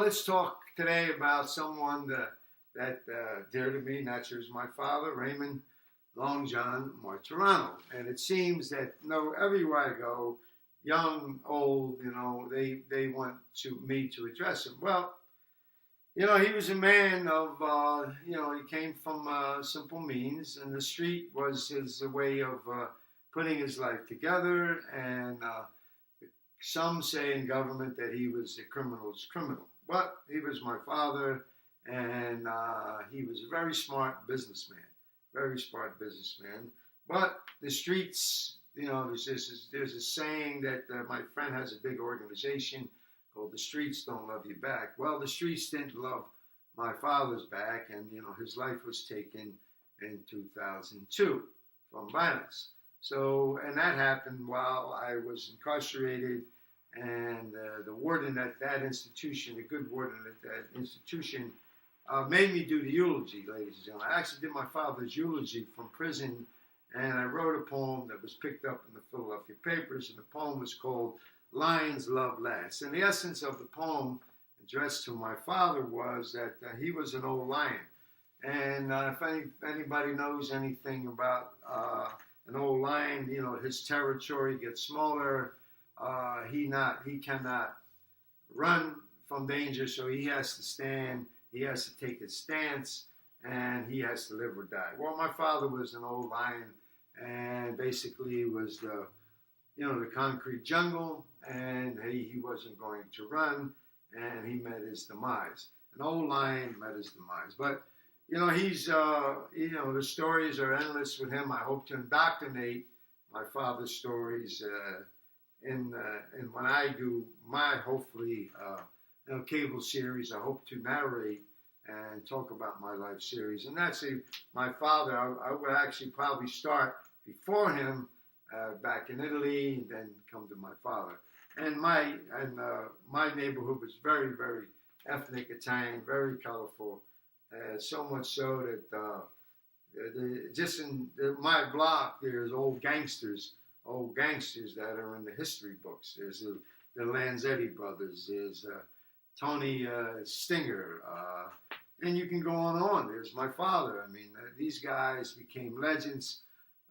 Let's talk today about someone that dear to me, naturally, is my father, Raymond Long John Martorano. And it seems that everywhere I go, young, old, they want me to address him. Well, he was a man of, he came from simple means, and the street was his way of putting his life together. And some say in government that he was a criminal's criminal. But he was my father, and he was a very smart businessman. Very smart businessman. But the streets, there's a saying that my friend has a big organization called The Streets Don't Love You Back. Well, the streets didn't love my father's back, and, his life was taken in 2002 from violence. So, and that happened while I was incarcerated, and the warden at that institution, the good warden at that institution, made me do the eulogy, ladies and gentlemen. I actually did my father's eulogy from prison, and I wrote a poem that was picked up in the Philadelphia papers, and the poem was called Lions Love Last. And the essence of the poem addressed to my father was that he was an old lion. And if anybody knows anything about an old lion, his territory gets smaller. He cannot run from danger, so he has to stand. He has to take his stance, and he has to live or die. Well, my father was an old lion, and basically was the concrete jungle, and he wasn't going to run, and he met his demise. An old lion met his demise. But, he's, the stories are endless with him. I hope to indoctrinate my father's stories and when I do my, hopefully, cable series, I hope to narrate and talk about my life series. And that's my father. I would actually probably start before him back in Italy, and then come to my father. And my neighborhood was very, very ethnic Italian, very colorful, so much so that just in my block there's old gangsters that are in the history books. There's the Lanzetti brothers. There's Tony Stinger, and you can go on. There's my father. I mean, these guys became legends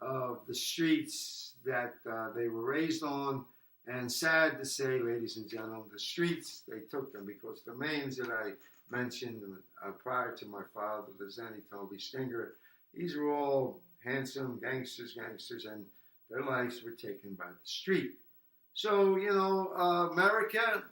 of the streets that they were raised on. And sad to say, ladies and gentlemen, the streets, they took them, because the names that I mentioned prior to my father, Lanzetti, Tony Stinger, these were all handsome gangsters, and their lives were taken by the street. So, America,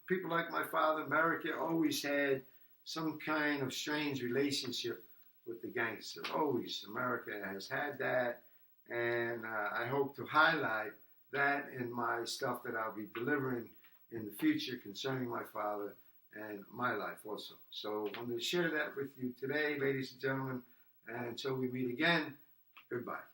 people like my father, America always had some kind of strange relationship with the gangster. Always. America has had that. And I hope to highlight that in my stuff that I'll be delivering in the future concerning my father and my life also. So I'm going to share that with you today, ladies and gentlemen. And until we meet again, goodbye.